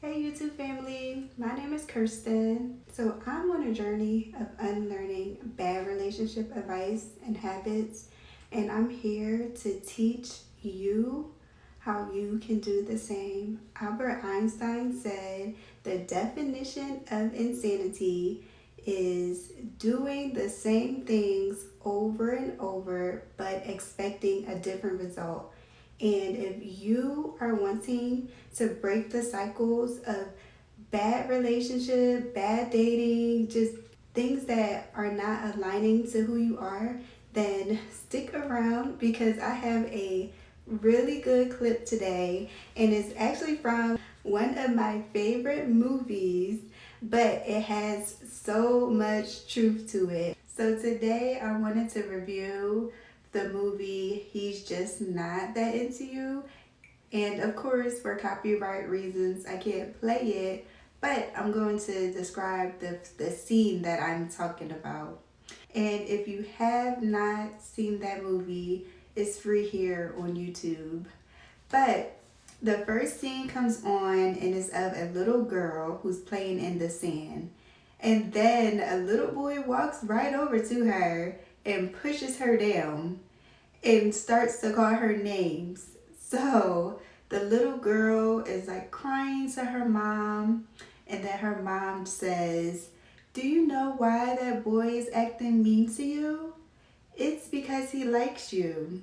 Hey YouTube family, my name is Kirsten. So I'm on a journey of unlearning bad relationship advice and habits, and I'm here to teach you how you can do the same. Albert Einstein said the definition of insanity is doing the same things over and over but expecting a different result. And if you are wanting to break the cycles of bad relationship, bad dating, just things that are not aligning to who you are, then stick around because I have a really good clip today, and it's actually from one of my favorite movies, but it has so much truth to it. So today I wanted to review the movie He's Just Not That Into You. And of course, for copyright reasons, I can't play it, but I'm going to describe the scene that I'm talking about. And if you have not seen that movie, it's free here on YouTube. But the first scene comes on and is of a little girl who's playing in the sand. And then a little boy walks right over to her and pushes her down and starts to call her names. So the little girl is like crying to her mom, and then her mom says, "Do you know why that boy is acting mean to you? It's because he likes you."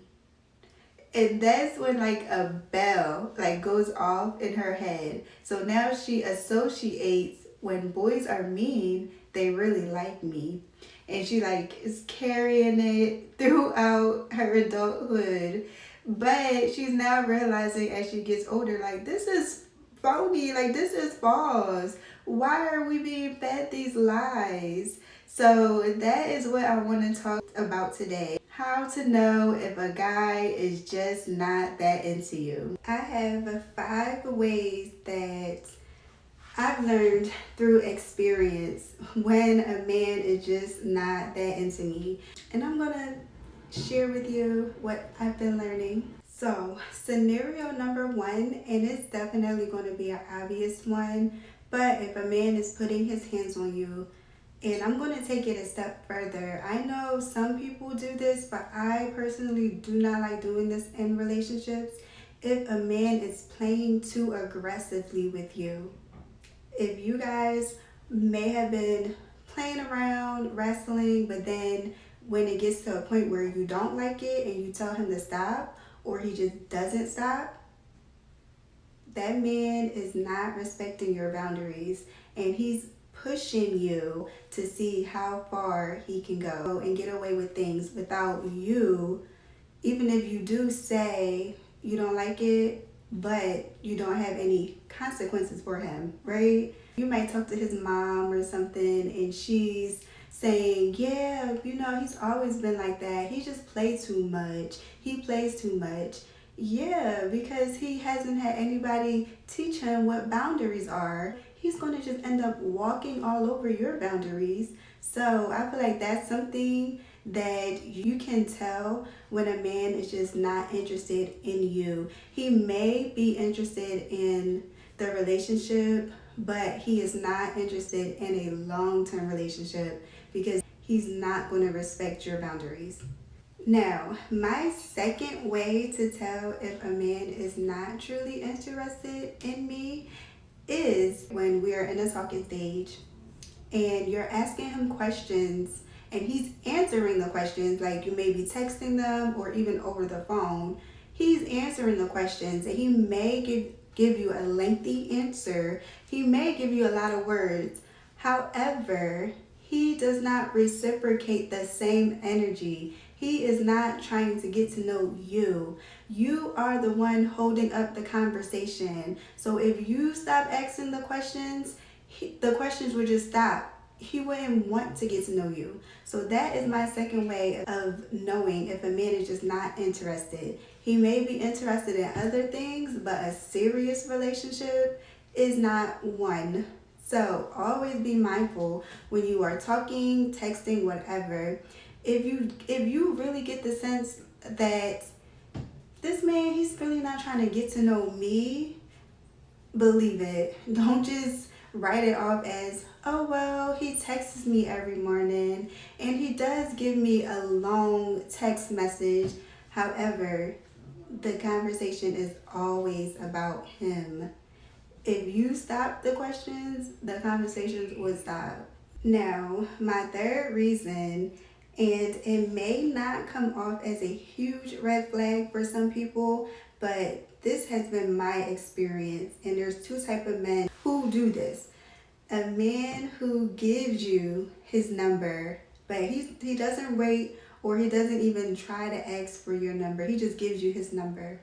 And that's when like a bell like goes off in her head. So now she associates when boys are mean, they really like me. And she like is carrying it throughout her adulthood. But she's now realizing as she gets older, like this is phony, like this is false. Why are we being fed these lies? So that is what I want to talk about today. How to know if a guy is just not that into you. I have 5 ways that I've learned through experience when a man is just not that into me. And I'm going to share with you what I've been learning. So, scenario number 1, and it's definitely going to be an obvious one, but if a man is putting his hands on you, and I'm going to take it a step further. I know some people do this, but I personally do not like doing this in relationships. If a man is playing too aggressively with you, if you guys may have been playing around, wrestling, but then when it gets to a point where you don't like it and you tell him to stop, or he just doesn't stop, that man is not respecting your boundaries, and he's pushing you to see how far he can go and get away with things without you, even if you do say you don't like it, but you don't have any consequences for him, right? You might talk to his mom or something, and she's saying, yeah, he's always been like that. He just plays too much. He plays too much. Yeah, because he hasn't had anybody teach him what boundaries are. He's going to just end up walking all over your boundaries. So I feel like that's something that you can tell when a man is just not interested in you. He may be interested in the relationship, but he is not interested in a long-term relationship because he's not going to respect your boundaries. Now, my second way to tell if a man is not truly interested in me is when we're in a talking stage and you're asking him questions and he's answering the questions, like you may be texting them or even over the phone. He's answering the questions and he may give you a lengthy answer. He may give you a lot of words. However, he does not reciprocate the same energy. He is not trying to get to know you. You are the one holding up the conversation. So if you stop asking the questions, the questions would just stop. He wouldn't want to get to know you. So that is my second way of knowing if a man is just not interested. He may be interested in other things, but a serious relationship is not one. So always be mindful when you are talking, texting, whatever. If you really get the sense that this man, he's really not trying to get to know me, believe it. Don't just write it off as, oh, well, he texts me every morning and he does give me a long text message. However, the conversation is always about him. If you stop the questions, the conversations would stop. Now, my third reason, and it may not come off as a huge red flag for some people, but this has been my experience, and there's two type of men who do this. A man who gives you his number, but he doesn't wait or he doesn't even try to ask for your number. He just gives you his number.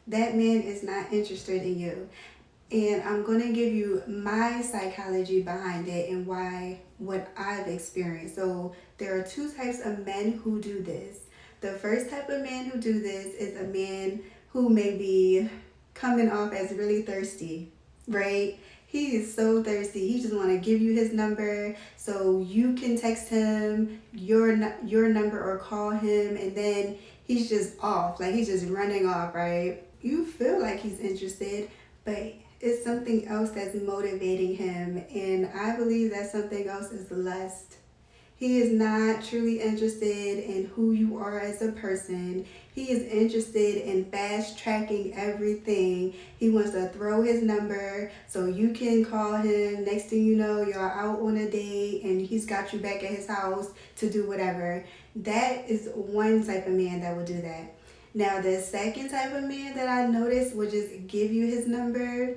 That man is not interested in you. And I'm going to give you my psychology behind it and why, what I've experienced. So there are two types of men who do this. The first type of man who do this is a man who may be coming off as really thirsty, right? He is so thirsty. He just want to give you his number so you can text him your number or call him, and then he's just off. Like he's just running off, right? You feel like he's interested, but it's something else that's motivating him, and I believe that something else is lust. He is not truly interested in who you are as a person. He is interested in fast tracking everything. He wants to throw his number so you can call him. Next thing you know, you're out on a date and he's got you back at his house to do whatever. That is one type of man that will do that. Now, the second type of man that I noticed would just give you his number,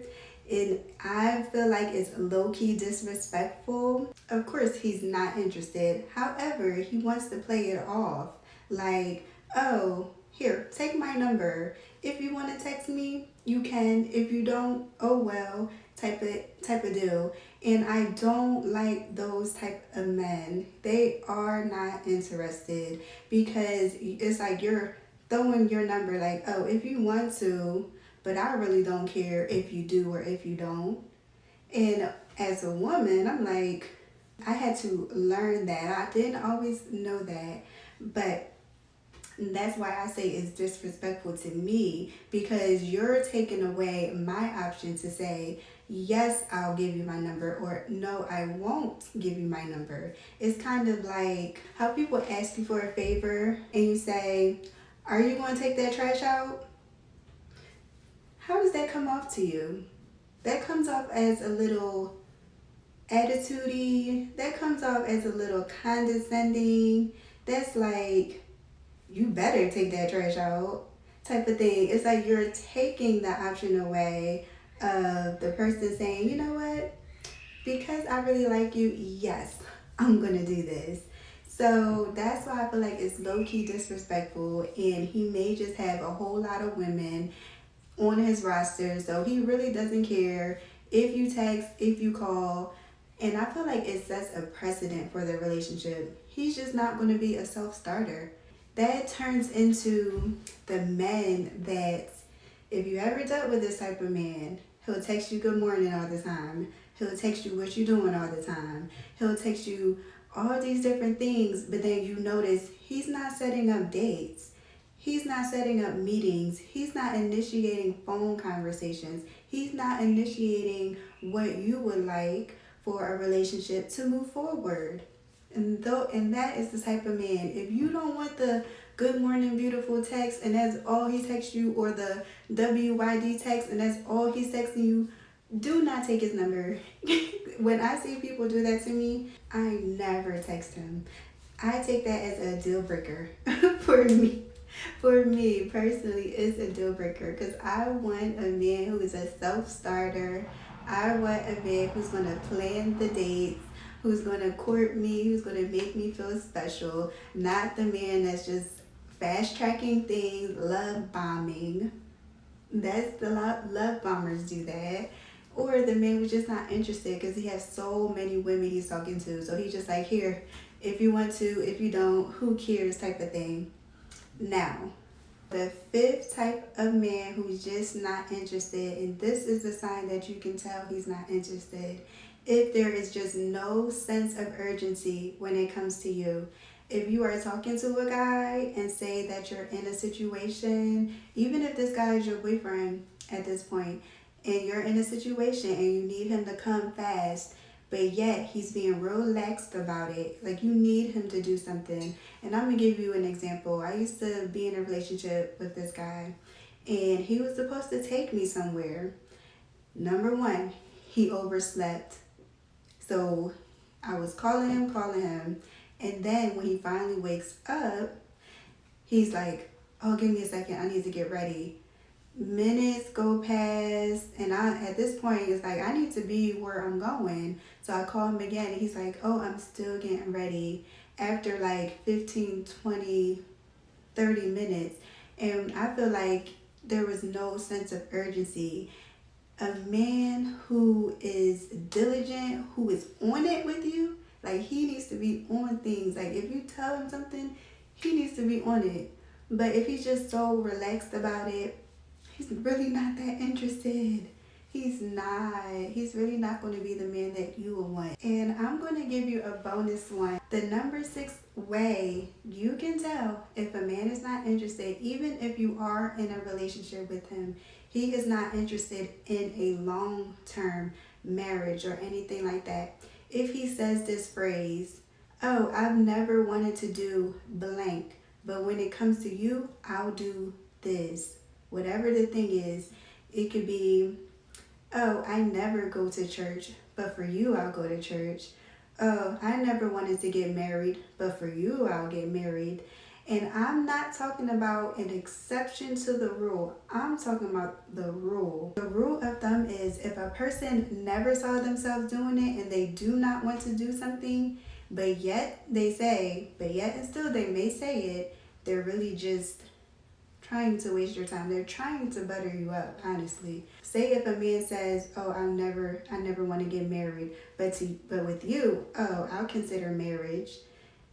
and I feel like it's low-key disrespectful. Of course, he's not interested. However, he wants to play it off. Like, oh, here, take my number. If you want to text me, you can. If you don't, oh well, type of deal. And I don't like those type of men. They are not interested because it's like you're throwing your number like, oh, if you want to, but I really don't care if you do or if you don't. And as a woman, I'm like, I had to learn that. I didn't always know that, but that's why I say it's disrespectful to me, because you're taking away my option to say, yes, I'll give you my number, or no, I won't give you my number. It's kind of like how people ask you for a favor and you say, are you going to take that trash out? How does that come off to you? That comes off as a little attitude-y. That comes off as a little condescending. That's like, you better take that trash out type of thing. It's like you're taking the option away of the person saying, you know what? Because I really like you, yes, I'm going to do this. So that's why I feel like it's low-key disrespectful, and he may just have a whole lot of women on his roster, so he really doesn't care if you text, if you call, and I feel like it sets a precedent for the relationship. He's just not going to be a self-starter. That turns into the men that, if you ever dealt with this type of man, he'll text you good morning all the time. He'll text you what you doing all the time. He'll text you all these different things, but then you notice he's not setting up dates. He's not setting up meetings. He's not initiating phone conversations. He's not initiating what you would like for a relationship to move forward. And that is the type of man. If you don't want the good morning beautiful text and that's all he texts you, or the WYD text and that's all he's texting you, do not take his number. When I see people do that to me, I never text him. I take that as a deal breaker for me. For me personally, it's a deal breaker because I want a man who is a self-starter. I want a man who's going to plan the dates, who's going to court me, who's going to make me feel special, not the man that's just fast-tracking things, love bombing. That's the love bombers do that. Or the man was just not interested because he has so many women he's talking to. So he's just like, here, if you want to, if you don't, who cares type of thing. Now, the fifth type of man who's just not interested, and this is the sign that you can tell he's not interested, if there is just no sense of urgency when it comes to you. If you are talking to a guy and say that you're in a situation, even if this guy is your boyfriend at this point, and you're in a situation and you need him to come fast, but yet he's being real laxed about it. Like, you need him to do something. And I'm gonna give you an example. I used to be in a relationship with this guy, and he was supposed to take me somewhere. Number one, he overslept. So I was calling him, and then when he finally wakes up, he's like, oh, give me a second, I need to get ready. Minutes go past, and at this point, it's like, I need to be where I'm going. So I call him again, and he's like, oh, I'm still getting ready, after like 15, 20, 30 minutes. And I feel like there was no sense of urgency. A man who is diligent, who is on it with you, like, he needs to be on things. Like, if you tell him something, he needs to be on it. But if he's just so relaxed about it, he's really not that interested. He's not. He's really not going to be the man that you will want. And I'm going to give you a bonus one. The number 6 way you can tell if a man is not interested, even if you are in a relationship with him, he is not interested in a long-term marriage or anything like that. If he says this phrase, oh, I've never wanted to do blank, but when it comes to you, I'll do this. Whatever the thing is, it could be, oh, I never go to church, but for you, I'll go to church. Oh, I never wanted to get married, but for you, I'll get married. And I'm not talking about an exception to the rule. I'm talking about the rule. The rule of thumb is, if a person never saw themselves doing it and they do not want to do something, but yet and still they may say it, they're really just trying to waste your time. They're trying to butter you up, honestly. Say if a man says, oh, I never want to get married, but with you, oh, I'll consider marriage.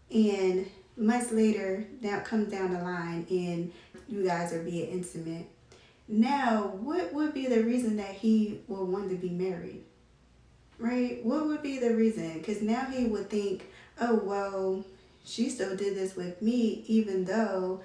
And months later, that comes down the line and you guys are being intimate. Now, what would be the reason that he will want to be married? Right? What would be the reason? Because now he would think, oh, well, she still did this with me, even though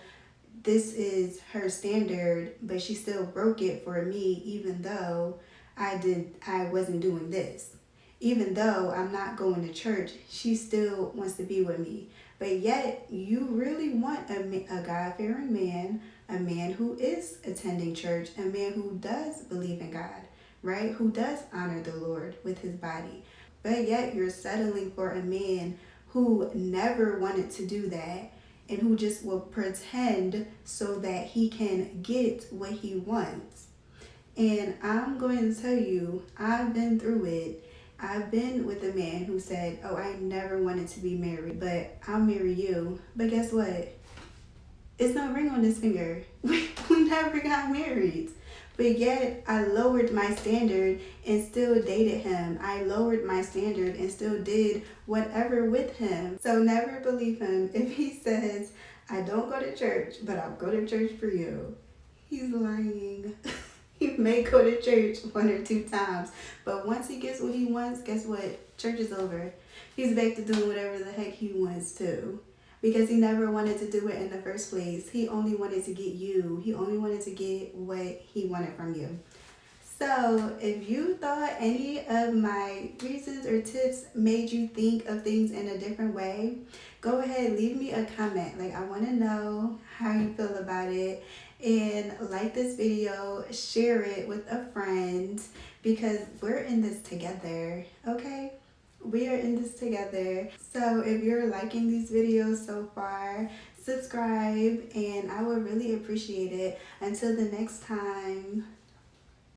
this is her standard, but she still broke it for me, even though I wasn't doing this. Even though I'm not going to church, she still wants to be with me. But yet, you really want a God-fearing man, a man who is attending church, a man who does believe in God, right? Who does honor the Lord with his body. But yet, you're settling for a man who never wanted to do that, and who just will pretend so that he can get what he wants. And I'm going to tell you, I've been through it. I've been with a man who said, oh, I never wanted to be married, but I'll marry you. But guess what? It's no ring on his finger. We never got married. But yet, I lowered my standard and still dated him. I lowered my standard and still did whatever with him. So never believe him if he says, I don't go to church, but I'll go to church for you. He's lying. He may go to church 1 or 2 times, but once he gets what he wants, guess what? Church is over. He's back to doing whatever the heck he wants to. Because he never wanted to do it in the first place. He only wanted to get you. He only wanted to get what he wanted from you. So if you thought any of my reasons or tips made you think of things in a different way, go ahead, leave me a comment. Like, I want to know how you feel about it. And like this video, share it with a friend, because we're in this together, okay? We are in this together. So if you're liking these videos so far, subscribe, and I would really appreciate it. Until the next time.